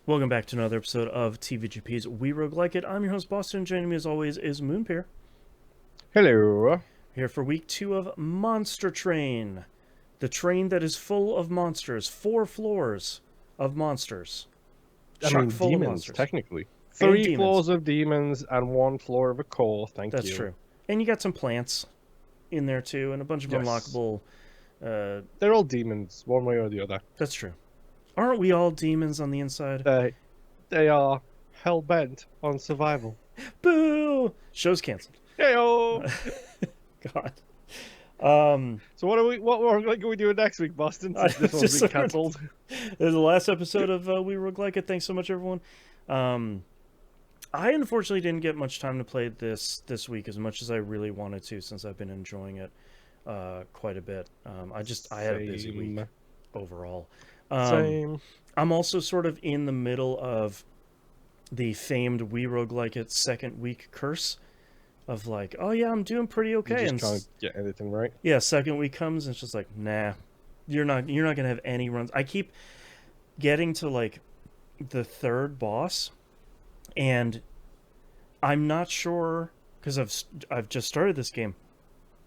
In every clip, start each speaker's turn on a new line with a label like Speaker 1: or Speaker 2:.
Speaker 1: Welcome back to another episode of TVGP's We Roguelike It. I'm your host, Boston. Joining me as always is Moonpear.
Speaker 2: Hello.
Speaker 1: Here for week 2 of Monster Train. The train that is full of monsters. 4 floors of monsters.
Speaker 2: I
Speaker 1: Chock
Speaker 2: mean,
Speaker 1: full of
Speaker 2: demons,
Speaker 1: monsters.
Speaker 2: technically.
Speaker 1: And
Speaker 2: Three
Speaker 1: demons.
Speaker 2: floors of demons and one floor of a core. Thank
Speaker 1: That's
Speaker 2: you.
Speaker 1: true. And you got some plants in there too, and a bunch of
Speaker 2: Yes.
Speaker 1: unlockable...
Speaker 2: They're all demons, one way or the other.
Speaker 1: That's true. Aren't we all demons on the inside?
Speaker 2: They are hell bent on survival.
Speaker 1: Boo! Show's canceled.
Speaker 2: Heyo!
Speaker 1: God. Um...
Speaker 2: So what are we doing next week, Boston?
Speaker 1: I
Speaker 2: Since this one's
Speaker 1: just
Speaker 2: been cancelled.
Speaker 1: This is the last episode of We Roguelike It. Thanks so much, everyone. Um, I unfortunately didn't get much time to play this week as much as I really wanted to, since I've been enjoying it quite a bit. I had a busy week overall.
Speaker 2: Same.
Speaker 1: I'm also sort of in the middle of the famed We Roguelike It second week curse of like, oh yeah, I'm doing pretty okay,
Speaker 2: You
Speaker 1: and
Speaker 2: just can't get anything right.
Speaker 1: yeah, second week comes and it's just like, nah, you're not gonna have any runs. I keep getting to like the third boss, and I'm not sure because I've just started this game.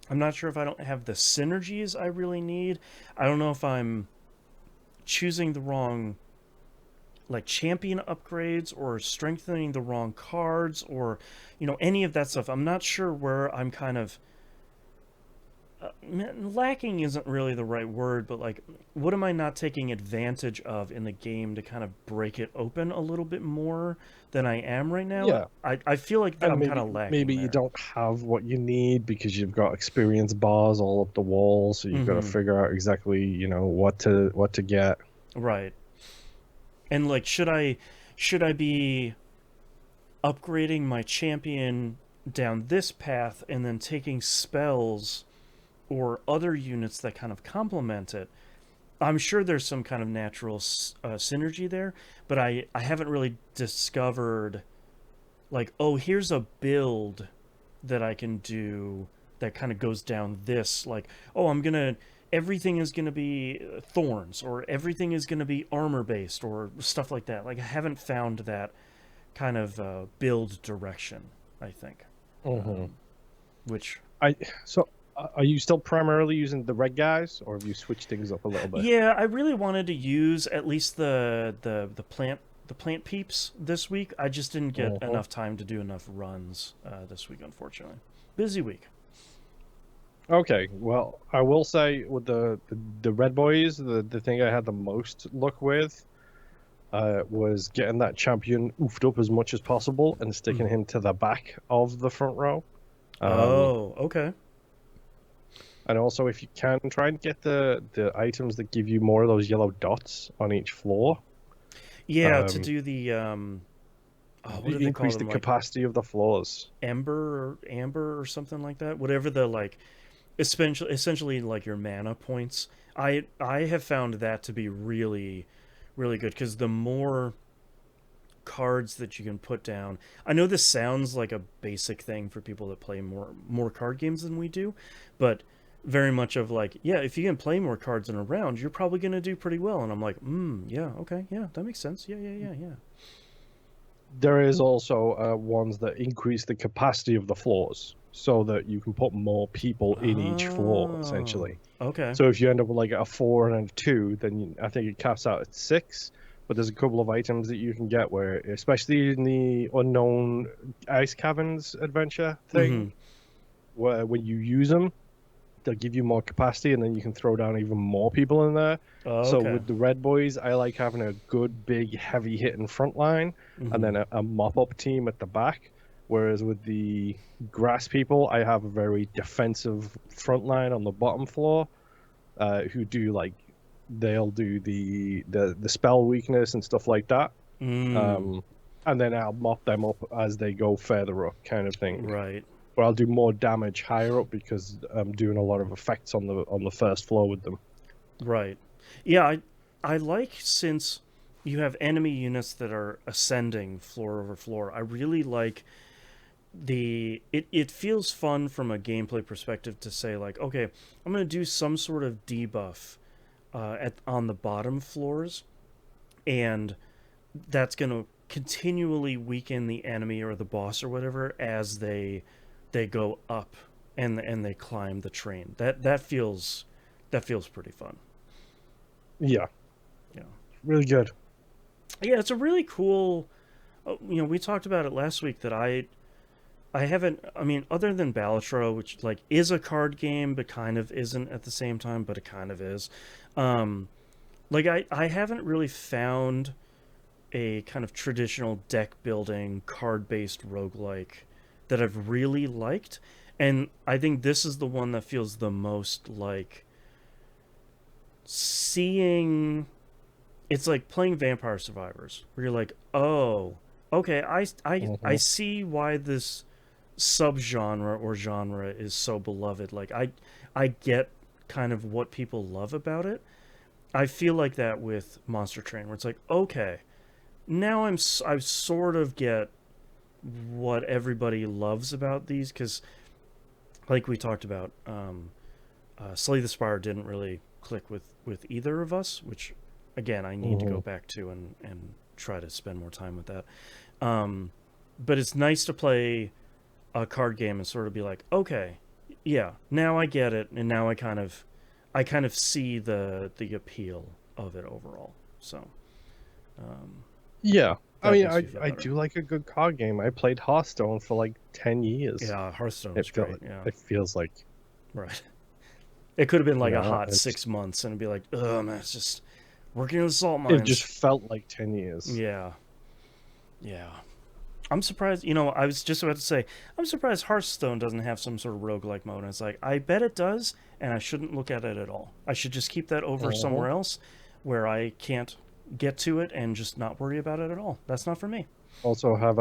Speaker 1: I'm not sure if I don't have the synergies I really need. I don't know if I'm choosing the wrong like champion upgrades or strengthening the wrong cards or any of that stuff. I'm not sure where I'm kind of lacking isn't really the right word, but like, what am I not taking advantage of in the game to kind of break it open a little bit more than I am right now?
Speaker 2: Yeah.
Speaker 1: I feel like that
Speaker 2: And
Speaker 1: I'm kind
Speaker 2: maybe
Speaker 1: of lacking
Speaker 2: maybe you
Speaker 1: there.
Speaker 2: don't have what you need because you've got experience bars all up the wall, so you've got to
Speaker 1: Mm-hmm.
Speaker 2: figure out exactly, what to get.
Speaker 1: Right. And like, should I be upgrading my champion down this path and then taking spells or other units that kind of complement it? I'm sure there's some kind of natural synergy there, but I haven't really discovered like, oh, here's a build that I can do that kind of goes down this. Like, oh, everything is gonna be thorns, or everything is gonna be armor based, or stuff like that. Like, I haven't found that kind of build direction, I think.
Speaker 2: hmm
Speaker 1: Um, which
Speaker 2: I so are you still primarily using the red guys, or have you switched things up a little bit?
Speaker 1: Yeah, I really wanted to use at least the plant peeps this week. I just didn't get
Speaker 2: hmm
Speaker 1: enough time to do enough runs this week, unfortunately. Busy week.
Speaker 2: Okay, well, I will say with the red boys, the thing I had the most luck with was getting that champion oofed up as much as possible and sticking
Speaker 1: Mm.
Speaker 2: him to the back of the front row. Um,
Speaker 1: Oh, okay.
Speaker 2: and also, if you can, try and get the items that give you more of those yellow dots on each floor.
Speaker 1: Yeah, to
Speaker 2: Um,
Speaker 1: do the what do they call
Speaker 2: increase the
Speaker 1: them? Like
Speaker 2: capacity of the floors.
Speaker 1: amber or something like that. Whatever the like, essentially like your mana points. I have found that to be really, really good because the more cards that you can put down. I know this sounds like a basic thing for people that play more card games than we do, but very much of like, yeah, if you can play more cards in a round, you're probably going to do pretty well. And I'm like, yeah, okay, yeah, that makes sense. Yeah, yeah, yeah, yeah.
Speaker 2: There is also ones that increase the capacity of the floors so that you can put more people in each floor,
Speaker 1: Oh,
Speaker 2: essentially.
Speaker 1: okay.
Speaker 2: So if you end up with like a four and a two, then I think it caps out at six. But there's a couple of items that you can get where, especially in the unknown ice caverns adventure thing,
Speaker 1: Mm-hmm.
Speaker 2: where when you use them, they'll give you more capacity, and then you can throw down even more people in there. So
Speaker 1: Okay.
Speaker 2: with the red boys, I like having a good, big, heavy hitting front line, and
Speaker 1: Mm-hmm.
Speaker 2: then a mop up team at the back. Whereas with the grass people, I have a very defensive front line on the bottom floor, who do like they'll do the spell weakness and stuff like that.
Speaker 1: Mm,
Speaker 2: Um, and then I'll mop them up as they go further up, kind of thing.
Speaker 1: right.
Speaker 2: But I'll do more damage higher up because I'm doing a lot of effects on the first floor with them.
Speaker 1: Right. Yeah, I like since you have enemy units that are ascending floor over floor. I really like it feels fun from a gameplay perspective to say like, okay, I'm going to do some sort of debuff at on the bottom floors, and that's going to continually weaken the enemy or the boss or whatever as they go up and they climb the train. That feels pretty fun.
Speaker 2: Yeah,
Speaker 1: Yeah.
Speaker 2: really good.
Speaker 1: Yeah, it's a really cool. We talked about it last week that I haven't. I mean, other than Balatro, which like is a card game but kind of isn't at the same time, but it kind of is. Um, like I haven't really found a kind of traditional deck building card based roguelike that I've really liked, and I think this is the one that feels the most like seeing. It's like playing Vampire Survivors, where you're like, oh, okay, I
Speaker 2: Hmm.
Speaker 1: see why this subgenre or genre is so beloved. Like I get kind of what people love about it. I feel like that with Monster Train, where it's like, okay, now I sort of get what everybody loves about these because, like we talked about, Slay the Spire didn't really click with either of us, which again I need to go
Speaker 2: Hmm.
Speaker 1: back to and try to spend more time with that. Um, but it's nice to play a card game and sort of be like, okay, yeah, now I get it, and now I kind of see the appeal of it overall. So um,
Speaker 2: Yeah, I
Speaker 1: that
Speaker 2: mean,
Speaker 1: makes me feel
Speaker 2: I
Speaker 1: better.
Speaker 2: do like a good card game. I played Hearthstone for like 10 years.
Speaker 1: Yeah, Hearthstone
Speaker 2: It
Speaker 1: is
Speaker 2: felt
Speaker 1: great. Yeah,
Speaker 2: it feels like,
Speaker 1: right. It could have been like a hot
Speaker 2: and
Speaker 1: 6 months, and it'd be like, oh man, it's just working in the salt
Speaker 2: it just
Speaker 1: mines.
Speaker 2: felt like 10 years.
Speaker 1: Yeah, yeah. I'm surprised. I was just about to say, I'm surprised Hearthstone doesn't have some sort of roguelike mode. And it's like, I bet it does, and I shouldn't look at it at all. I should just keep that over
Speaker 2: Hmm.
Speaker 1: somewhere else where I can't get to it and just not worry about it at all. That's not for me.
Speaker 2: Also, have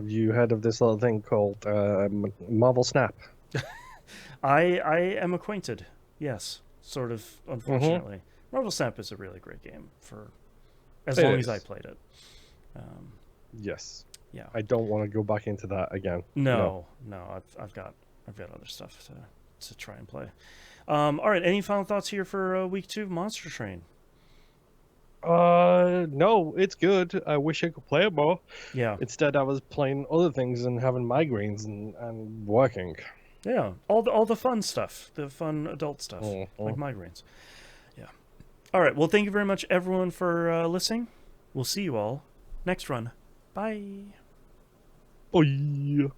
Speaker 2: you heard of this little thing called Marvel Snap?
Speaker 1: I am acquainted. Yes, sort of.
Speaker 2: Hmm.
Speaker 1: Unfortunately, Marvel Snap is a really great game for as
Speaker 2: It
Speaker 1: long as I
Speaker 2: is.
Speaker 1: played it. Um,
Speaker 2: Yes.
Speaker 1: yeah.
Speaker 2: I don't want to go back into that again. No.
Speaker 1: No, no. I've got other stuff to try and play. All right. Any final thoughts here for week 2 of Monster Train?
Speaker 2: No, it's good. I wish I could play it more.
Speaker 1: Yeah,
Speaker 2: Instead, I was playing other things and having migraines and working.
Speaker 1: yeah. All the fun stuff, the fun adult stuff, like
Speaker 2: Hmm.
Speaker 1: migraines. Yeah. All right. Well, thank you very much, everyone, for listening. We'll see you all next run. Bye.
Speaker 2: Bye.